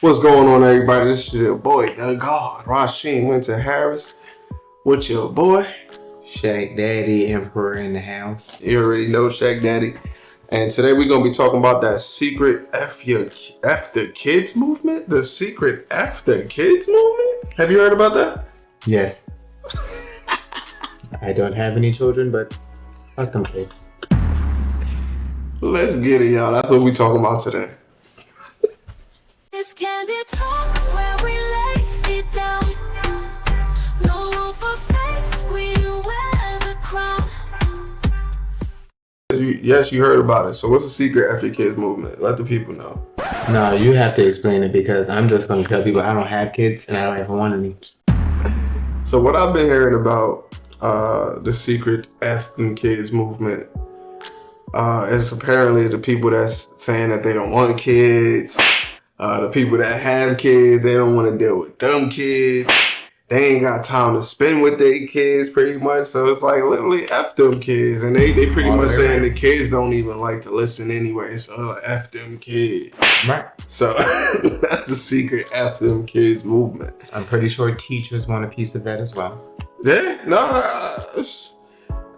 What's going on, everybody? This is your boy, the God, Rasheen Winter Harris. With your boy, Shaq Daddy, Emperor in the house. you already know Shaq Daddy. And today we're gonna be talking about that secret F the kids movement. The secret F the kids movement. Have you heard about that? Yes. I don't have any children, but fuck them kids. Let's get it, y'all. That's what we talking about today. It's Candid Talk where we lay it down. No room for fakes, we wear the crown. Yes, you heard about it. So what's the secret F your kids movement? Let the people know. No, you have to explain it because I'm just going to tell people I don't have kids and I don't ever want any. So what I've been hearing about the secret F them kids movement is apparently the people that's saying that they don't want kids. The people that have kids, they don't want to deal with them kids. They ain't got time to spend with their kids pretty much. So it's like literally F them kids. And they pretty much saying the kids don't even like to listen anyway. So like, F them kids. Right. So that's the secret F them kids movement. I'm pretty sure teachers want a piece of that as well. Yeah, no,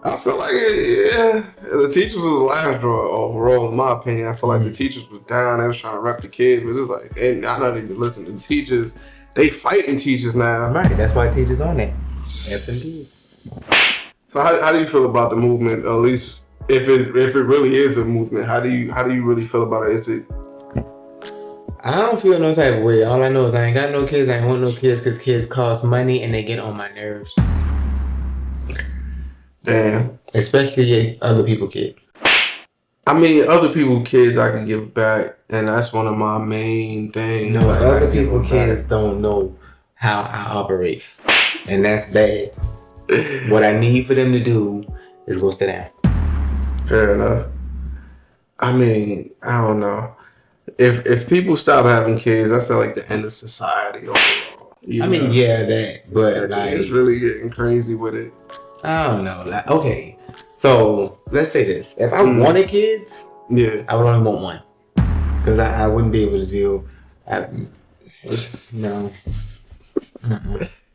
I feel like the teachers was the last draw overall, in my opinion. I feel like the teachers was down, they was trying to rep the kids, but it's like, and I don't even listen to the teachers. They fighting teachers now. Right, that's why teachers on it. F them kids. So how do you feel about the movement? At least if it really is a movement, how do you really feel about it? Is it? I don't feel no type of way. All I know is I ain't got no kids. I ain't want no kids because kids cost money and they get on my nerves. Damn. Especially other people's kids. I mean, other people's kids I can give back, and that's one of my main things. No, like, other people's kids don't know how I operate. And that's bad. What I need for them to do is go sit down. Fair enough. I mean, I don't know. If people stop having kids, that's like the end of society overall. I mean, yeah, that, but like, it's really getting crazy with it. I don't know. Like, okay, so let's say this: if I wanted kids, yeah, I would only want one, because I wouldn't be able to deal. No.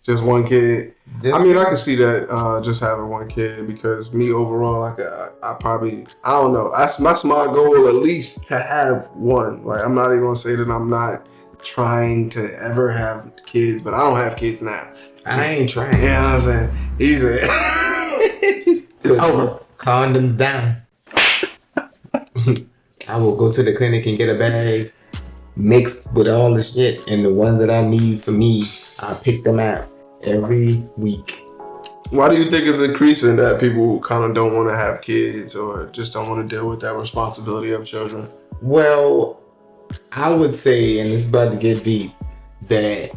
Just one kid. I mean, I can see that just having one kid, because me overall, like I probably, I don't know. That's my goal, at least to have one. Like, I'm not even gonna say that I'm not trying to ever have kids, but I don't have kids now. I ain't trying. Yeah, I'm saying easy. It's over. Condoms down. I will go to the clinic and get a bag mixed with all the shit, and the ones that I need for me, I pick them out every week. Why do you think it's increasing that people kind of don't want to have kids or just don't want to deal with that responsibility of children? Well, I would say, and it's about to get deep, that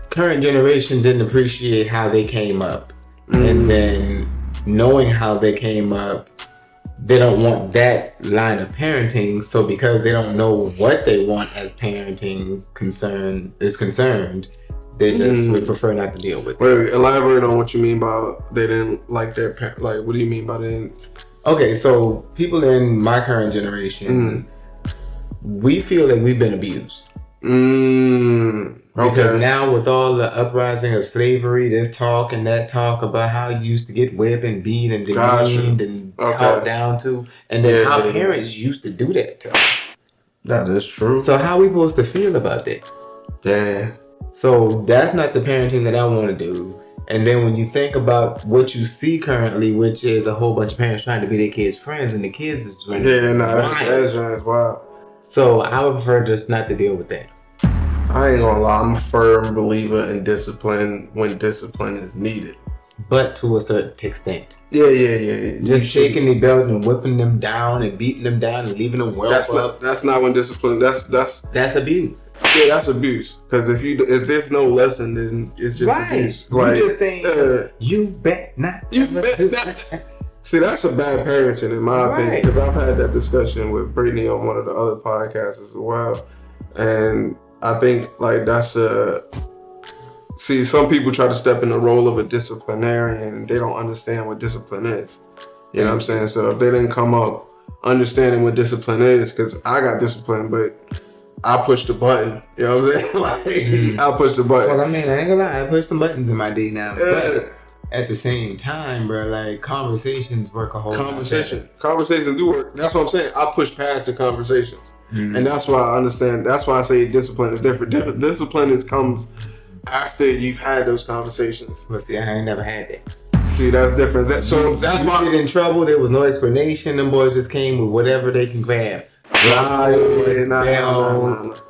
current generation didn't appreciate how they came up. And then knowing how they came up, they don't want that line of parenting. So because they don't know what they want as parenting is concerned, they just would prefer not to deal with it. Wait, elaborate on what you mean by they didn't like their parent. Like, what do you mean by they? Okay, so people in my current generation, we feel like we've been abused. Because now with all the uprising of slavery, this talk and that talk about how you used to get whipped and beat and demeaned and talked down to, and then how parents used to do that to us. That is true. So how are we supposed to feel about that? Damn. So that's not the parenting that I want to do. And then when you think about what you see currently, which is a whole bunch of parents trying to be their kids' friends, and the kids is running. Yeah, no, that's wild. So I would prefer just not to deal with that. I ain't gonna lie, I'm a firm believer in discipline when discipline is needed. But to a certain extent. Yeah. Just shaking the belt and whipping them down and beating them down and leaving them well. That's not when discipline. That's abuse. Yeah, that's abuse. Because if there's no lesson, then it's just abuse. Like, you just saying you bet not. You bet not. See, that's a bad parenting in my opinion. Because I've had that discussion with Brittany on one of the other podcasts as well, and I think like see, some people try to step in the role of a disciplinarian and they don't understand what discipline is. You know what I'm saying? So if they didn't come up understanding what discipline is, because I got discipline, but I push the button. You know what I'm saying? Like I push the button. Well, I mean, I ain't gonna lie, I push some buttons in my day now. Yeah. But at the same time, bro, like conversations work a whole lot Conversations do work. That's what I'm saying. I push past the conversations, better. and that's why I understand. That's why I say discipline is different. Discipline comes after you've had those conversations. But see, I ain't never had that. See, that's different. That's You why. get in trouble. There was no explanation. Them boys just came with whatever they can grab. Nah.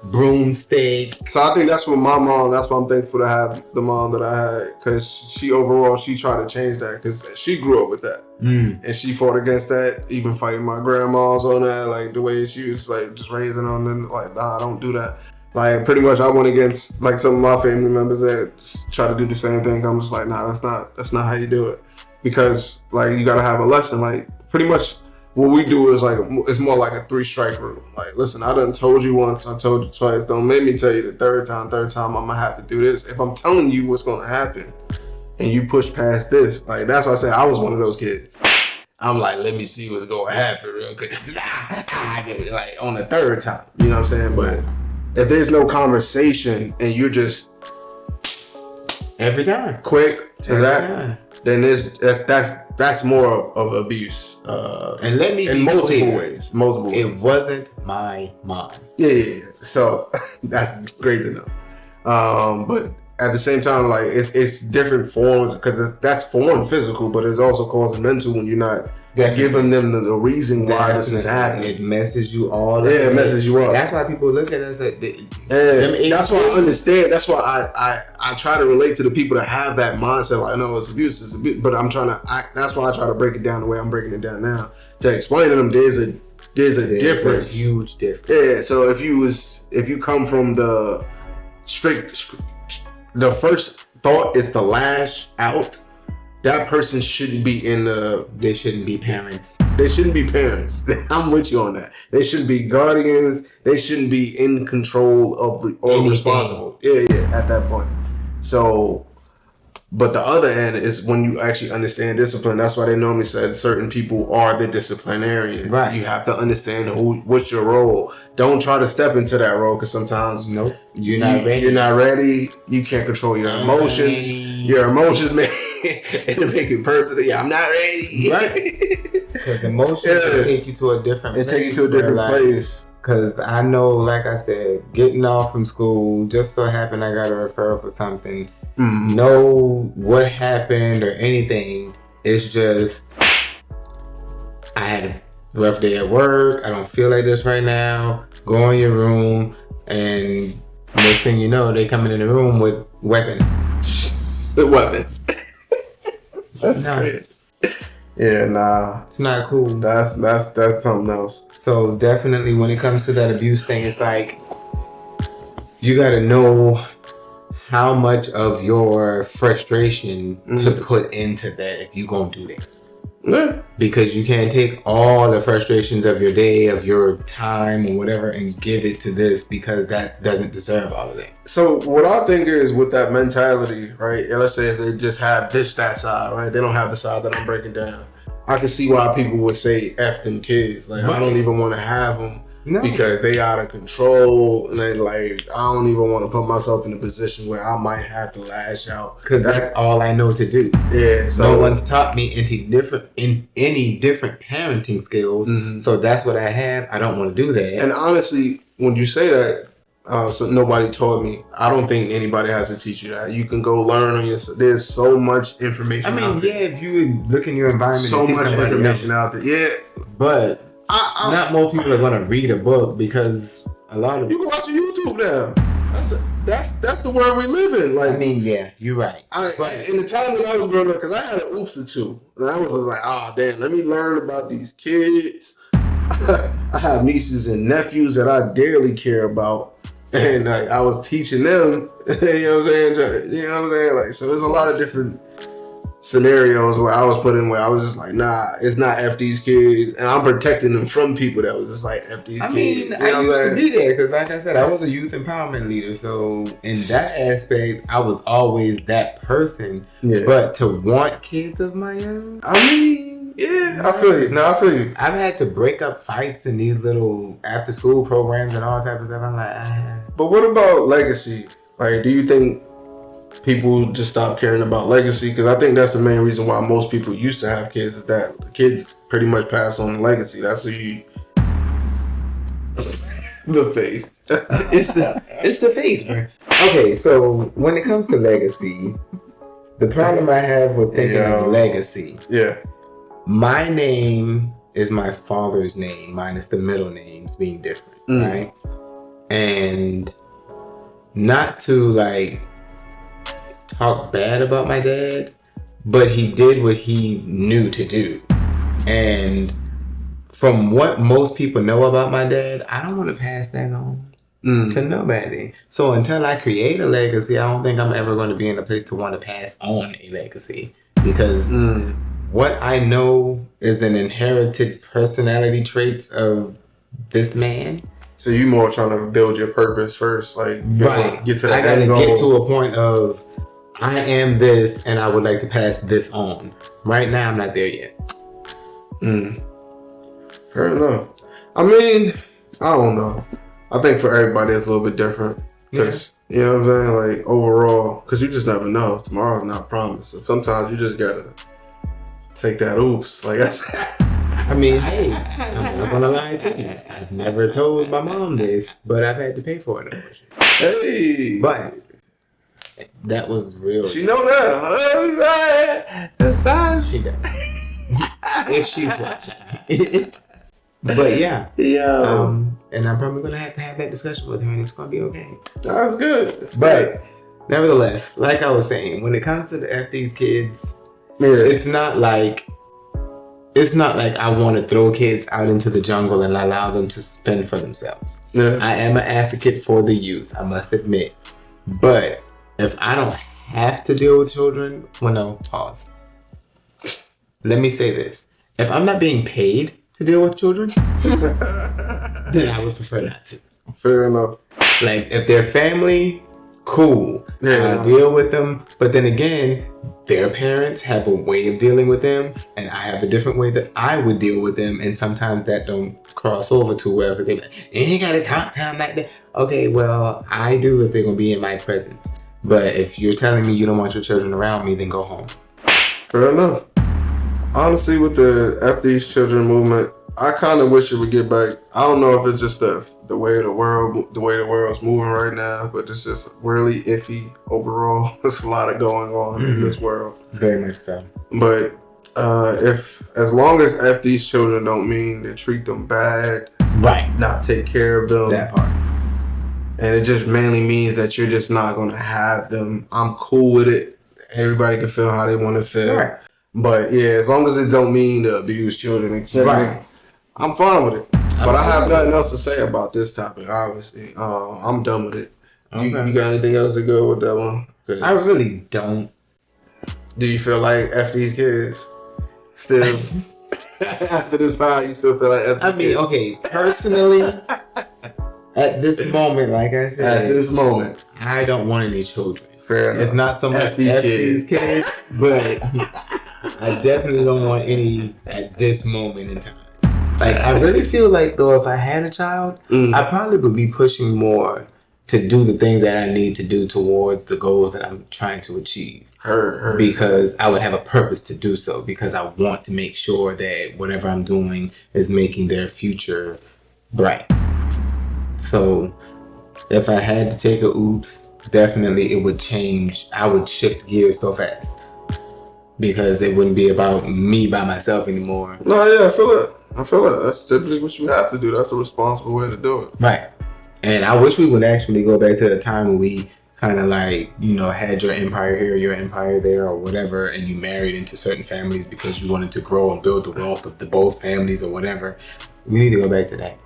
Broomstick. So I think that's what my mom. That's why I'm thankful to have the mom that I had, because she tried to change that, because she grew up with that, and she fought against that, even fighting my grandmas on that, like the way she was like just raising on them, like nah, don't do that. Like pretty much, I went against like some of my family members that try to do the same thing. I'm just like, nah, that's not how you do it, because like you gotta have a lesson. Like pretty much. What we do is like, it's more like a 3-strike rule. Like, listen, I done told you once, I told you twice. Don't make me tell you the third time I'm gonna have to do this. If I'm telling you what's gonna happen and you push past this, like that's why I say I was one of those kids. I'm like, let me see what's gonna happen real quick. Like on the third time, you know what I'm saying? But if there's no conversation and you're just Every time. quick to Every that, time. then that's more of abuse. And let me in be multiple clear, ways. Multiple It ways. wasn't my mom. Yeah. So that's great to know. But at the same time, like it's different forms, because that's foreign physical, but it's also causing mental when you're not giving them the reason why this is happening. It messes you all up. Yeah, it messes you up. That's why people look at us like that's why I understand. That's why I try to relate to the people that have that mindset. Like, no, it's abuse, but I'm trying to. That's why I try to break it down the way I'm breaking it down now, to explain to them there's a difference, a huge difference. Yeah. So if you come from the first thought is to lash out, that person shouldn't be They shouldn't be parents. They shouldn't be parents. I'm with you on that. They shouldn't be guardians. They shouldn't be in control of or Anything. responsible. Yeah, at that point. So, but the other end is when you actually understand discipline. That's why they normally said certain people are the disciplinarian. Right. You have to understand what's your role. Don't try to step into that role, because sometimes You're not ready. You're not ready. You can't control your emotions. Your emotions make it personal. Yeah, I'm not ready. Right. Because emotions will take you to a different place. It take you to a different place. Because I know, like I said, getting off from school, just so happened I got a referral for something. Know what happened or anything. It's just, I had a rough day at work. I don't feel like this right now. Go in your room, and next thing you know, they coming in the room with weapon. The weapon. That's Nah. great. Yeah, nah. It's not cool. That's something else. So definitely when it comes to that abuse thing, it's like you gotta know how much of your frustration to put into that if you gonna do that. Yeah. Because you can't take all the frustrations of your day, of your time or whatever, and give it to this, because that doesn't deserve all of that. So what I think is, with that mentality, right? And let's say if they just have that side, right? They don't have the side that I'm breaking down. I can see why people would say F them kids. Like, I don't even want to have them because they out of control. And then, like, I don't even want to put myself in a position where I might have to lash out. Because that's all I know to do. Yeah. So no one's taught me any different parenting skills. So that's what I have. I don't want to do that. And honestly, when you say that, so nobody taught me, I don't think anybody has to teach you that. You can go learn on yourself. There's so much information. I mean, if you look in your environment, so and see much somebody information else. out there. Yeah, but not more people are gonna read a book, because a lot of you can watch a YouTube now. That's the world we live in. Like, I mean, yeah, you're right. In the time that I was growing up, because I had an oops or two, and I was just like, damn, let me learn about these kids. I have nieces and nephews that I dearly care about, and I was teaching them. You know what I'm saying? You know what I'm saying? Like, so there's a lot of different scenarios where I was put in where I was just like, nah, it's not F these kids, and I'm protecting them from people that was just like F these kids. mean, I used to be there, because like I said, I was a youth empowerment leader, so in that aspect, I was always that person. Yeah. But to want kids of my own, I mean, Yeah, I feel you. No, I feel you. I've had to break up fights in these little after school programs and all type of stuff. I'm like, But what about legacy? Like, do you think people just stop caring about legacy? Because I think that's the main reason why most people used to have kids is that the kids pretty much pass on the legacy. That's who you. The face. it's the face, man. Okay, so when it comes to legacy, the problem I have with thinking of legacy, Yeah. my name is my father's name, minus the middle names being different, right? And not to like talk bad about my dad, but he did what he knew to do. And from what most people know about my dad, I don't want to pass that on to nobody. So until I create a legacy, I don't think I'm ever going to be in a place to want to pass on a legacy. Because what I know is an inherited personality traits of this man. So you more trying to build your purpose first, like get to the I gotta end goal. get to a point of I am this and I would like to pass this on. Right now I'm not there yet. Fair enough. I mean, I don't know. I think for everybody it's a little bit different. Because, you know what I'm saying? Like, overall, because you just never know. Tomorrow's not promised. So sometimes you just gotta take that oops. Like I said. I mean, hey, I'm not gonna lie to you. I've never told my mom this, but I've had to pay for it. Hey. But that was real. She know that. She does. If she's watching. But yeah. And I'm probably gonna have to have that discussion with her, and it's gonna be okay. That's good. But nevertheless, like I was saying, when it comes to the F these kids, it's not like I want to throw kids out into the jungle and allow them to spend for themselves. Yeah. I am an advocate for the youth, I must admit. But if I don't have to deal with children, well, no, pause. Let me say this. If I'm not being paid to deal with children, then I would prefer not to. Fair enough. Like, if they're family, cool. I'll deal with them. But then again, their parents have a way of dealing with them, and I have a different way that I would deal with them, and sometimes that don't cross over too well because they're like, you ain't gotta talk to them like that. Okay, well, I do if they're gonna be in my presence. But if you're telling me you don't want your children around me, then go home. Fair enough. Honestly, with the F these children movement, I kind of wish it would get back. I don't know if it's just the way the world's moving right now, but it's just really iffy overall. There's a lot of going on in this world. Very much so. But if as long as F these children don't mean to treat them bad, right, not take care of them, that part, and it just mainly means that you're just not gonna have them, I'm cool with it. Everybody can feel how they want to feel. Right. But yeah, as long as it don't mean to abuse children, etc. Right. I'm fine with it. But I have nothing else to say about this topic, obviously. I'm done with it. Okay. You got anything else to go with that one? I really don't. Do you feel like F these kids? Still? After this file, you still feel like F these kids? Okay, personally, at this moment, like I said. At this moment. I don't want any children. Fair enough. It's not so much F these kids, but I definitely don't want any at this moment in time. Like, I really feel like, though, if I had a child, I probably would be pushing more to do the things that I need to do towards the goals that I'm trying to achieve. Because I would have a purpose to do so, because I want to make sure that whatever I'm doing is making their future bright. So, if I had to take a oops, definitely it would change. I would shift gears so fast. Because it wouldn't be about me by myself anymore. No, yeah, I feel it. That's typically what you have to do. That's the responsible way to do it. Right. And I wish we would actually go back to the time when we kind of like, had your empire here, your empire there, or whatever, and you married into certain families because you wanted to grow and build the wealth of the both families or whatever. We need to go back to that.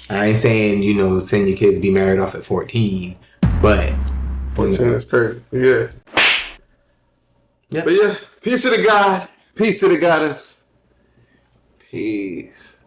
I ain't saying, send your kids to be married off at 14, but 14 is crazy. Yeah. Yep. But yeah, peace to the God. Peace to the goddess. Peace.